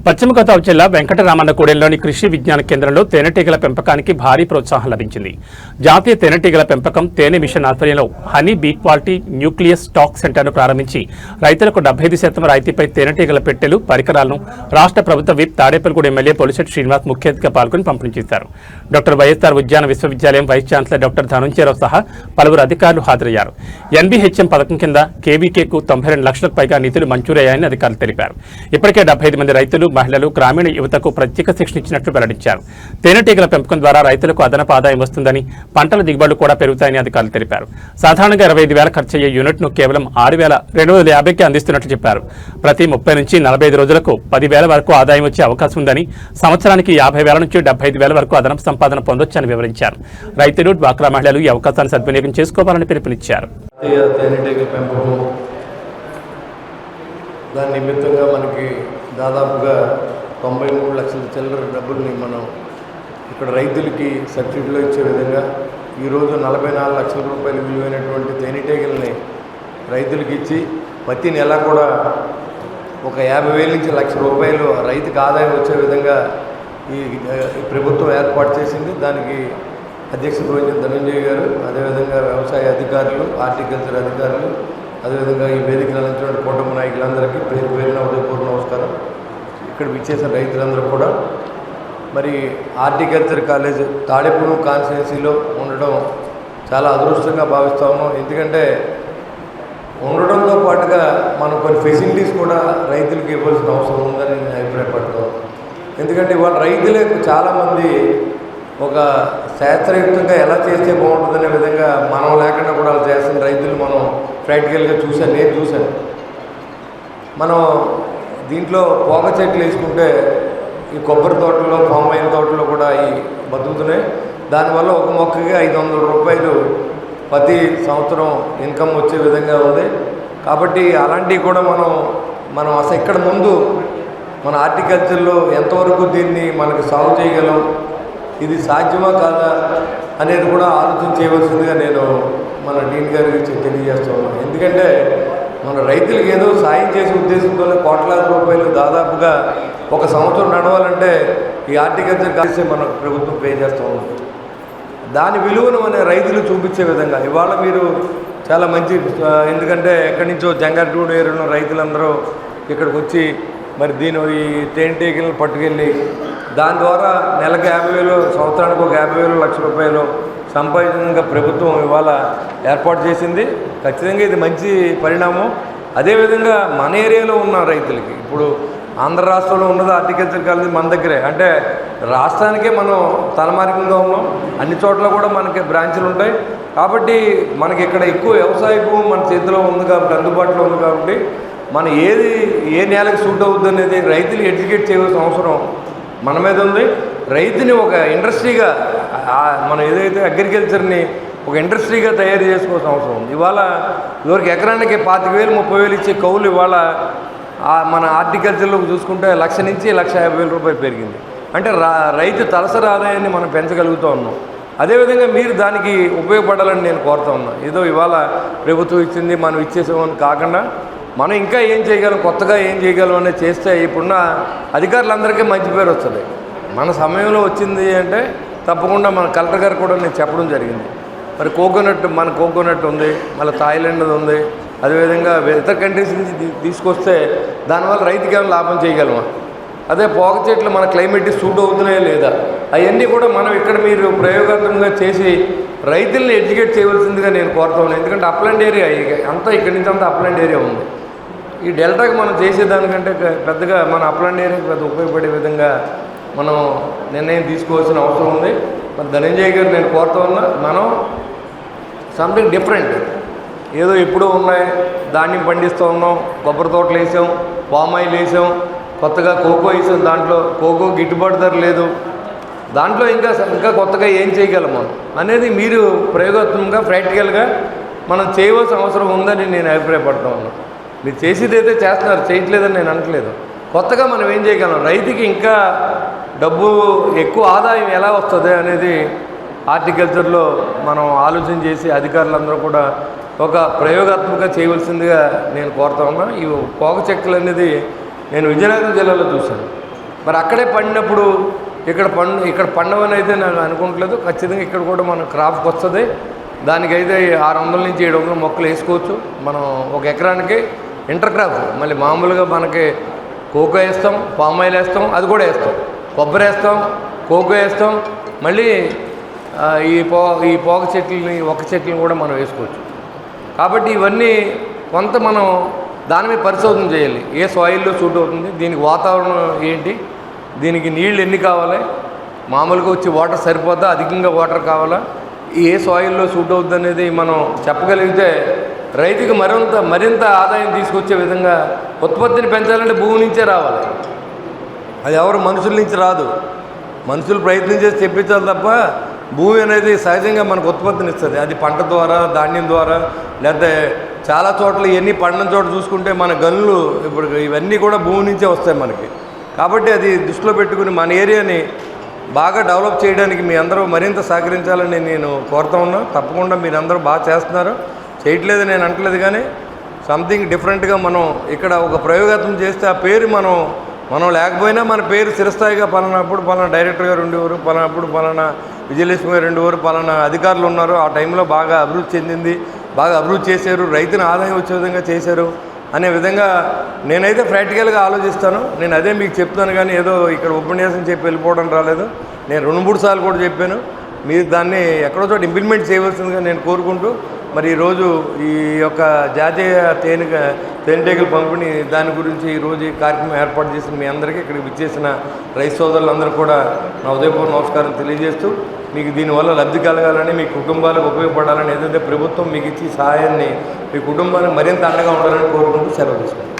పశ్చిమ గోదావరి జిల్లా వెంకటరామన్నగూడెంలోని కృషి విజ్ఞాన కేంద్రంలో తేనెటీగల పెంపకానికి భారీ ప్రోత్సాహం లభించింది. జాతీయ తేనెటీగల పెంపకం తేనె మిషన్ ఆధ్వర్యంలో honey bee quality nucleus stock సెంటర్ను ప్రారంభించి రైతులకు 75% రాయితీపై తేనెటీగల పెట్టెలు, పరికరాలను రాష్ట్ర ప్రభుత్వ విప్ తాడేపల్లిగూడెం ఎమ్మెల్యే పొలిశెట్టి శ్రీనివాస్ ముఖ్య అతిథిగా పాల్గొని పంపిణీ చేశారు. డాక్టర్ వైఎస్ఆర్ ఉద్యాన విశ్వవిద్యాలయం వైస్ ఛాన్సలర్ డాక్టర్ ధనుంజయరావు సహా పలువురు అధికారులు హాజరయ్యారు. ఎన్బీహెచ్ఎం పథకం కింద కేవీకేకు 92 లక్షలకు పైగా నిధులు మంజూరయ్యాయని అధికారులు తెలిపారు. ఇప్పటికే 75 మంది రైతులు, మహిళలు, గ్రామీణ యువతకు ప్రత్యేక శిక్షణ ఇచ్చినట్లు వెల్లడించారు. తేనెటీగల పెంపకం ద్వారా రైతులకు అదనపు ఆదాయం వస్తుందని, పంటల దిగుబడులు కూడా పెరుగుతాయని అధికారులు తెలిపారు. సాధారణంగా 25,000 ఖర్చయ్యే యూనిట్ను కేవలం 6,250కి అందిస్తున్నట్లు చెప్పారు. ప్రతి 30 నుంచి 45 రోజులకు 10,000 వరకు ఆదాయం వచ్చే అవకాశం ఉందని, సంవత్సరానికి 50,000 నుంచి 75,000 వరకు అదనపు సంపాదన పొందొచ్చని వివరించారు. రైతులు, డ్వాక్రా మహిళలు ఈ అవకాశాన్ని సద్వినియోగం చేసుకోవాలని పిలుపునిచ్చారు. దాని నిమిత్తంగా మనకి దాదాపుగా 93 లక్షల చిల్లర డబ్బుల్ని మనం ఇక్కడ రైతులకి సబ్సిడీలో ఇచ్చే విధంగా ఈరోజు 44 లక్షల రూపాయలు విలువైనటువంటి తేనెటీగల్ని రైతులకి ఇచ్చి ప్రతి నెల కూడా ఒక 50,000 నుంచి 1,00,000 రూపాయలు రైతుకి ఆదాయం వచ్చే విధంగా ఈ ప్రభుత్వం ఏర్పాటు చేసింది. దానికి అధ్యక్షత వహించిన ధనంజయ్ గారు, అదేవిధంగా వ్యవసాయ అధికారులు, హార్టికల్చర్ అధికారులు, అదేవిధంగా ఈ వేదికలు అందించినటువంటి కుటుంబ నాయకులందరికీ పేరు పేరున ఉదయపూర్వ నమస్కారం. ఇక్కడ విచ్చేసిన రైతులందరూ కూడా మరి హార్టికల్చర్ కాలేజ్ తాడేపల్లి కాన్స్టిట్యున్సీలో ఉండడం చాలా అదృష్టంగా భావిస్తాము. ఎందుకంటే ఉండడంతో పాటుగా మనం కొన్ని ఫెసిలిటీస్ కూడా రైతులకు ఇవ్వాల్సిన అవసరం ఉందని నేను అభిప్రాయపడతాను. ఎందుకంటే ఇవాళ రైతులే చాలామంది ఒక శాస్త్రయుక్తంగా ఎలా చేస్తే బాగుంటుందనే విధంగా మనం లేకుండా కూడా వాళ్ళు చేస్తున్న రైతులు మనం ప్రాక్టికల్గా చూశాను, నేను చూశాను. మనం దీంట్లో పోక చెట్లు వేసుకుంటే ఈ కొబ్బరి తోటలో, పామాయిల్ తోటలో కూడా ఈ బతుకుతున్నాయి. దానివల్ల ఒక మొక్కకి 500 రూపాయలు ప్రతి సంవత్సరం ఇన్కమ్ వచ్చే విధంగా ఉంది. కాబట్టి అలాంటివి కూడా మనం అసలు ఇక్కడ ముందు మన హార్టికల్చర్లో ఎంతవరకు దీన్ని మనకు సాగు చేయగలం, ఇది సాధ్యమా కాదా అనేది కూడా ఆలోచన చేయవలసిందిగా నేను మన డీన్ గారికి తెలియజేస్తూ ఉన్నాను. ఎందుకంటే మన రైతులకు ఏదో సాయం చేసే ఉద్దేశంతోనే కోట్లాది రూపాయలు దాదాపుగా ఒక సంవత్సరం నడవాలంటే ఈ హార్టికల్చర్ కలిసి మన ప్రభుత్వం పే చేస్తూ ఉన్నాం. దాని విలువను మన రైతులు చూపించే విధంగా ఇవాళ మీరు చాలా మంచి, ఎందుకంటే ఎక్కడి నుంచో జంగారెడ్డి ఏరియాలో రైతులందరూ ఇక్కడికి వచ్చి మరి ఈ తేనెటీగలను పట్టుకెళ్ళి దాని ద్వారా నెలకు 50,000, సంవత్సరానికి ఒక 50,000, 1,00,000 రూపాయలు సంపాదించడంగా ప్రభుత్వం ఇవాళ ఏర్పాటు చేసింది. ఖచ్చితంగా ఇది మంచి పరిణామం. అదేవిధంగా మన ఏరియాలో ఉన్న రైతులకి ఇప్పుడు ఆంధ్ర రాష్ట్రంలో ఉన్నది హార్టికల్చర్ కాలేజ్ మన దగ్గరే, అంటే రాష్ట్రానికే మనం తలమార్గంగా ఉన్నాం. అన్ని చోట్ల కూడా మనకి బ్రాంచ్లు ఉంటాయి. కాబట్టి మనకి ఇక్కడ ఎక్కువ వ్యవసాయ భూమి మన చేతిలో ఉంది కాబట్టి, అందుబాటులో ఉంది కాబట్టి మనం ఏ నేలకు సూట్ అవుతుంది అనేది రైతులు ఎడ్యుకేట్ చేయవలసిన అవసరం మన మీద ఉంది. రైతుని ఒక ఇండస్ట్రీగా మనం ఏదైతే అగ్రికల్చర్ని ఒక ఇండస్ట్రీగా తయారు చేసుకోవాల్సిన అవసరం ఉంది. ఇవాళ ఎవరికి ఎకరానికి 25,000, 30,000 ఇచ్చే కౌలు ఇవాళ మన హార్టికల్చర్లో చూసుకుంటే 1,00,000 నుంచి 1,50,000 రూపాయలు పెరిగింది. అంటే రైతు తలసరి ఆదాయాన్ని మనం పెంచగలుగుతూ ఉన్నాం. అదేవిధంగా మీరు దానికి ఉపయోగపడాలని నేను కోరుతూ ఉన్నాను. ఏదో ఇవాళ ప్రభుత్వం ఇచ్చింది మనం ఇచ్చేసామని కాకుండా మనం ఇంకా ఏం చేయగలం, కొత్తగా ఏం చేయగలం అనేది చేస్తే ఇప్పుడున్న అధికారులందరికీ మంచి పేరు వస్తుంది. మన సమయంలో వచ్చింది అంటే తప్పకుండా మన కలెక్టర్ గారు కూడా నేను చెప్పడం జరిగింది. మరి మన కోకోనట్ ఉంది, మళ్ళీ థాయిలాండ్ ఉంది, అదేవిధంగా ఇతర కంట్రీస్ నుంచి తీసుకొస్తే దానివల్ల రైతుకి ఏమైనా లాభం చేయగలమా, అదే పోక చెట్లు మన క్లైమేట్కి సూట్ అవుతున్నాయా లేదా, అవన్నీ కూడా మనం ఇక్కడ మీరు ప్రయోగాత్మకంగా చేసి రైతుల్ని ఎడ్యుకేట్ చేయవలసిందిగా నేను కోరుతా ఉన్నాను. ఎందుకంటే అప్లాండ్ ఏరియా అంతా ఇక్కడి నుంచి అంతా అప్లాండ్ ఏరియా ఉంది. ఈ డెల్టాకి మనం చేసేదానికంటే పెద్దగా మన అప్లాండ్ ఏరియాకి పెద్ద ఉపయోగపడే విధంగా మనం నిర్ణయం తీసుకోవాల్సిన అవసరం ఉంది. మరి ధనంజయ్ గారు నేను కోరుతా ఉన్నా, మనం సంథింగ్ డిఫరెంట్, ఏదో ఎప్పుడూ ఉన్నాయి ధాన్యం పండిస్తూ ఉన్నాం, కొబ్బరి తోటలు వేసాం, పామాయిల్ వేసాం, కొత్తగా కోకో వేసాం, దాంట్లో కోకో గిట్టుబాటు ధర లేదు, దాంట్లో ఇంకా కొత్తగా ఏం చేయగలం మనం అనేది మీరు ప్రయోగాత్మకంగా ప్రాక్టికల్గా మనం చేయవలసిన అవసరం ఉందని నేను అభిప్రాయపడుతూ ఉన్నాను. మీరు చేసేది అయితే చేస్తున్నారు, చేయట్లేదని నేను అనట్లేదు. కొత్తగా మనం ఏం చేయగలం, రైతుకి ఇంకా డబ్బు ఎక్కువ ఆదాయం ఎలా వస్తుంది అనేది హార్టికల్చర్లో మనం ఆలోచన చేసి అధికారులందరూ కూడా ఒక ప్రయోగాత్మకంగా చేయవలసిందిగా నేను కోరుతా ఉన్నా. ఈ పోక చెక్కలు అనేది నేను విజయనగరం జిల్లాలో చూశాను. మరి అక్కడే పండినప్పుడు ఇక్కడ పండవని అయితే నేను అనుకోవట్లేదు. ఖచ్చితంగా ఇక్కడ కూడా మన క్రాప్కి వస్తుంది. దానికైతే 600 నుంచి 700 మొక్కలు వేసుకోవచ్చు మనం ఒక ఎకరానికి. ఇంటర్ క్రాప్ మళ్ళీ మామూలుగా మనకి కోకో వేస్తాం, పామాయిల్ వేస్తాం, అది కూడా వేస్తాం, కొబ్బరి వేస్తాం, కోకో వేస్తాం, మళ్ళీ ఈ పోక చెట్లని ఒక్క చెట్లను కూడా మనం వేసుకోవచ్చు. కాబట్టి ఇవన్నీ కొంత మనం దాని మీద పరిశోధన చేయాలి. ఏ సాయిల్లో సూట్ అవుతుంది, దీనికి వాతావరణం ఏంటి, దీనికి నీళ్ళు ఎన్ని కావాలి, మామూలుగా వచ్చి వాటర్ సరిపోద్దా, అధికంగా వాటర్ కావాలా, ఏ సాయిల్లో సూట్ అవుతుంది అనేది మనం చెప్పగలిగితే రైతుకి మరింత ఆదాయం తీసుకొచ్చే విధంగా ఉత్పత్తిని పెంచాలంటే భూమి నుంచే రావాలి. అది ఎవరు మనుషుల నుంచి రాదు. మనుషులు ప్రయత్నం చేసి తెప్పించాలి తప్ప భూమి అనేది సహజంగా మనకు ఉత్పత్తిని ఇస్తుంది. అది పంట ద్వారా, ధాన్యం ద్వారా, లేకపోతే చాలా చోట్ల ఇవన్నీ పండిన చోట చూసుకుంటే మన గనులు ఇప్పుడు ఇవన్నీ కూడా భూమి నుంచే వస్తాయి మనకి. కాబట్టి అది దృష్టిలో పెట్టుకుని మన ఏరియాని బాగా డెవలప్ చేయడానికి మీ అందరూ మరింత సహకరించాలని నేను కోరుతా ఉన్నా. తప్పకుండా మీరందరూ బాగా చేస్తున్నారు, చేయట్లేదు నేను అంటలేదు, కానీ సంథింగ్ డిఫరెంట్గా మనం ఇక్కడ ఒక ప్రయోగాత్మకం చేస్తే ఆ పేరు మనం లేకపోయినా మన పేరు చిరస్థాయిగా పలానప్పుడు పలానా డైరెక్టర్ గారు ఉండేవారు, పలానప్పుడు పలానా విజయలక్ష్మి గారు ఉండేవారు, పలానా అధికారులు ఉన్నారు, ఆ టైంలో బాగా అభివృద్ధి చెందింది, బాగా అభివృద్ధి చేశారు, రైతుని ఆదాయం వచ్చే విధంగా చేశారు అనే విధంగా నేనైతే ప్రాక్టికల్గా ఆలోచిస్తాను. నేను అదే మీకు చెప్తాను, కానీ ఏదో ఇక్కడ ఉపన్యాసం చెప్పి వెళ్ళిపోవడం రాలేదు. నేను 2-3 సార్లు కూడా చెప్పాను. మీరు దాన్ని ఎక్కడో చోట ఇంప్లిమెంట్ చేయవలసిందిగా నేను కోరుకుంటూ, మరి ఈరోజు ఈ యొక్క జాతీయ తేనెటీగల పంపిణీ దాని గురించి ఈరోజు ఈ కార్యక్రమం ఏర్పాటు చేసిన మీ అందరికీ, ఇక్కడికి విచ్చేసిన రైతు సోదరులందరూ కూడా నా ఉదయపూర్వ నమస్కారం తెలియజేస్తూ, మీకు దీనివల్ల లబ్ధి కలగాలని, మీ కుటుంబాలకు ఉపయోగపడాలని, ఏదైతే ప్రభుత్వం మీకు ఇచ్చి సహాయాన్ని మీ కుటుంబానికి మరింత అండగా ఉండాలని కోరుకుంటూ సెలవు తీసుకుంటాను.